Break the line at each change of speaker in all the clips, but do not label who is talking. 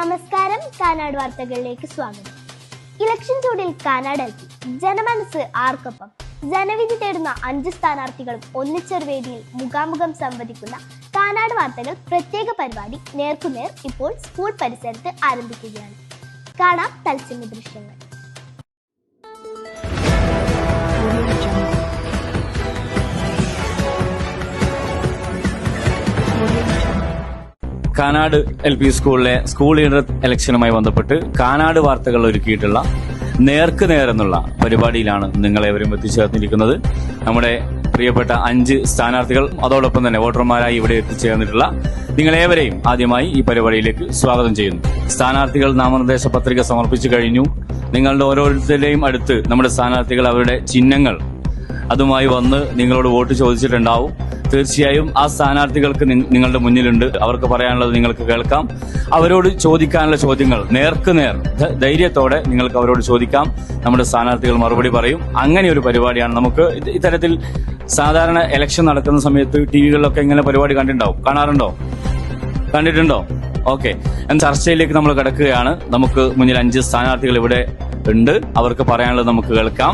നമസ്കാരം, കാനാട് വാർത്തകളിലേക്ക് സ്വാഗതം. ഇലക്ഷൻ ചൂടിൽ കാനാട് എൽ.പി. ജനമനസ് ആർക്കൊപ്പം? ജനവിധി തേടുന്ന 5 സ്ഥാനാർത്ഥികളും ഒന്നിച്ചൊരു വേദിയിൽ മുഖാമുഖം സംവദിക്കുന്ന കാനാട് വാർത്തകൾ പ്രത്യേക പരിപാടി നേർക്കുനേർ ഇപ്പോൾ സ്കൂൾ പരിസരത്ത് ആരംഭിക്കുകയാണ്. കാണാം തത്സമയ ദൃശ്യങ്ങൾ.
കാനാട് എൽ.പി. സ്കൂളിലെ സ്കൂൾ ലീഡർ ഇലക്ഷനുമായി ബന്ധപ്പെട്ട് കാനാട് വാർത്തകൾ ഒരുക്കിയിട്ടുള്ള നേർക്ക് നേർ എന്നുള്ള പരിപാടിയിലാണ് നിങ്ങളേവരും എത്തിച്ചേർന്നിരിക്കുന്നത്. നമ്മുടെ പ്രിയപ്പെട്ട 5 സ്ഥാനാർത്ഥികൾ അതോടൊപ്പം തന്നെ വോട്ടർമാരായി ഇവിടെ എത്തിച്ചേർന്നിട്ടുള്ള നിങ്ങളേവരെയും ആദ്യമായി ഈ പരിപാടിയിലേക്ക് സ്വാഗതം ചെയ്യുന്നു. സ്ഥാനാർത്ഥികൾ നാമനിർദ്ദേശ പത്രിക സമർപ്പിച്ചു കഴിഞ്ഞു. നിങ്ങളുടെ ഓരോരുത്തരുടെയും അടുത്ത് നമ്മുടെ സ്ഥാനാർത്ഥികൾ അവരുടെ ചിഹ്നങ്ങൾ അതുമായി വന്ന് നിങ്ങളോട് വോട്ട് ചോദിച്ചിട്ടുണ്ടാവും. തീർച്ചയായും ആ സ്ഥാനാർത്ഥികൾക്ക് നിങ്ങളുടെ മുന്നിലുണ്ട്. അവർക്ക് പറയാനുള്ളത് നിങ്ങൾക്ക് കേൾക്കാം. അവരോട് ചോദിക്കാനുള്ള ചോദ്യങ്ങൾ നേർക്ക് നേർ ധൈര്യത്തോടെ നിങ്ങൾക്ക് അവരോട് ചോദിക്കാം. നമ്മുടെ സ്ഥാനാർത്ഥികൾ മറുപടി പറയും. അങ്ങനെ ഒരു പരിപാടിയാണ്. നമുക്ക് ഇത്തരത്തിൽ സാധാരണ ഇലക്ഷൻ നടക്കുന്ന സമയത്ത് ടിവികളിലൊക്കെ ഇങ്ങനെ പരിപാടി കണ്ടിട്ടുണ്ടോ? ഓക്കെ, ചർച്ചയിലേക്ക് നമ്മൾ കിടക്കുകയാണ്. നമുക്ക് മുന്നിൽ 5 സ്ഥാനാർത്ഥികൾ ഇവിടെ ഉണ്ട്. അവർക്ക് പറയാനുള്ളത് നമുക്ക് കേൾക്കാം.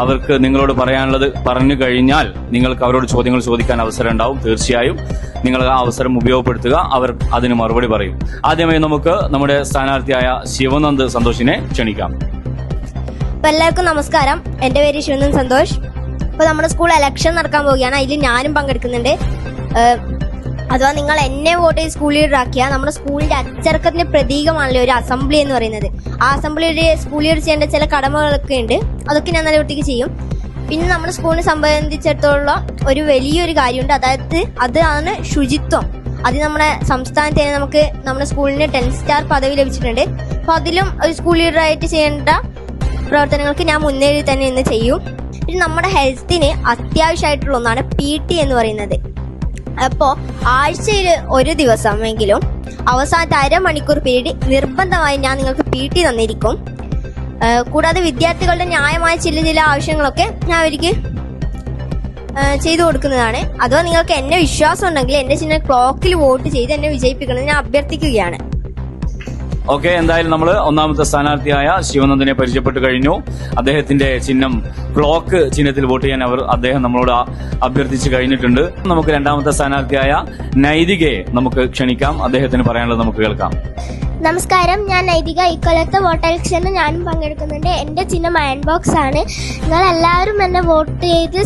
അവർക്ക് നിങ്ങളോട് പറയാനുള്ളത് പറഞ്ഞു കഴിഞ്ഞാൽ നിങ്ങൾക്ക് അവരോട് ചോദ്യങ്ങൾ ചോദിക്കാൻ അവസരം ഉണ്ടാവും. തീർച്ചയായും നിങ്ങൾ ആ അവസരം ഉപയോഗപ്പെടുത്തുക. അവർ അതിന് മറുപടി പറയും. ആദ്യമായി നമുക്ക് നമ്മുടെ സ്ഥാനാർത്ഥിയായ ശിവനന്ദ് സന്തോഷിനെ ക്ഷണിക്കാം.
എല്ലാവർക്കും നമസ്കാരം. എന്റെ പേര് ശിവനന്ദ് സന്തോഷ്. ഇപ്പൊ നമ്മുടെ സ്കൂൾ ഇലക്ഷൻ നടക്കാൻ പോവുകയാണ്. അതിൽ ഞാനും പങ്കെടുക്കുന്നുണ്ട്. അഥവാ നിങ്ങൾ എന്നെ വോട്ട് ചെയ്ത് സ്കൂൾ ലീഡർ ആക്കിയാൽ നമ്മുടെ സ്കൂളിന്റെ അച്ചടക്കത്തിന്റെ പ്രതീകമാണല്ലോ ഒരു അസംബ്ലി എന്ന് പറയുന്നത്. ആ അസംബ്ലിയിൽ സ്കൂൾ ലീഡർ ചെയ്യേണ്ട ചില കടമകളൊക്കെ ഉണ്ട്. അതൊക്കെ ഞാൻ നല്ല വൃത്തിക്ക് ചെയ്യും. പിന്നെ നമ്മുടെ സ്കൂളിനെ സംബന്ധിച്ചിടത്തോളം ഒരു വലിയൊരു കാര്യമുണ്ട്. അതാണ് ശുചിത്വം. അത് നമ്മുടെ സംസ്ഥാനത്ത് തന്നെ നമ്മുടെ സ്കൂളിന് 10 സ്റ്റാർ പദവി ലഭിച്ചിട്ടുണ്ട്. അപ്പൊ അതിലും ഒരു സ്കൂൾ ലീഡറായിട്ട് ചെയ്യേണ്ട പ്രവർത്തനങ്ങൾക്ക് ഞാൻ മുന്നേറി തന്നെ ഇന്ന് ചെയ്യും. പിന്നെ നമ്മുടെ ഹെൽത്തിന് അത്യാവശ്യമായിട്ടുള്ള ഒന്നാണ് PT എന്ന് പറയുന്നത്. അപ്പോൾ ആഴ്ചയിൽ ഒരു ദിവസമെങ്കിലും അവസാനത്തെ അരമണിക്കൂർ പീരീഡ് നിർബന്ധമായി ഞാൻ നിങ്ങൾക്ക് PT തന്നിരിക്കും. കൂടാതെ വിദ്യാർത്ഥികളുടെ ന്യായമായ ചില ആവശ്യങ്ങളൊക്കെ ഞാൻ അവർക്ക് ചെയ്തു കൊടുക്കുന്നതാണ്. അഥവാ നിങ്ങൾക്ക് എന്നെ വിശ്വാസം ഉണ്ടെങ്കിൽ എന്റെ ചിഹ്നം ക്ലോക്കിൽ വോട്ട് ചെയ്ത് എന്നെ വിജയിപ്പിക്കണമെന്ന് ഞാൻ അഭ്യർത്ഥിക്കുകയാണ്.
ഓക്കെ, എന്തായാലും നമ്മൾ ഒന്നാമത്തെ സ്ഥാനാർത്ഥിയായ ശിവനന്ദിനെ പരിചയപ്പെട്ടു കഴിഞ്ഞു. അദ്ദേഹത്തിന്റെ ചിഹ്നം ക്ലോക്ക് ചിഹ്നത്തിൽ വോട്ട് ചെയ്യാൻ അദ്ദേഹം നമ്മളോട് അഭ്യർത്ഥിച്ചു കഴിഞ്ഞിട്ടുണ്ട്. നമുക്ക് രണ്ടാമത്തെ സ്ഥാനാർത്ഥിയായ നൈതികയെ നമുക്ക് ക്ഷണിക്കാം. അദ്ദേഹത്തിന് പറയാനുള്ളത് നമുക്ക് കേൾക്കാം.
നമസ്കാരം, ഞാൻ നൈതിക. ഇക്കൊല്ലത്തെ വോട്ട് ഇലക്ഷന് ഞാനും പങ്കെടുക്കുന്നുണ്ട്. എന്റെ ചിഹ്നം അയൺ ബോക്സ് ആണ്. നിങ്ങൾ എല്ലാവരും എന്നെ വോട്ട് ചെയ്ത്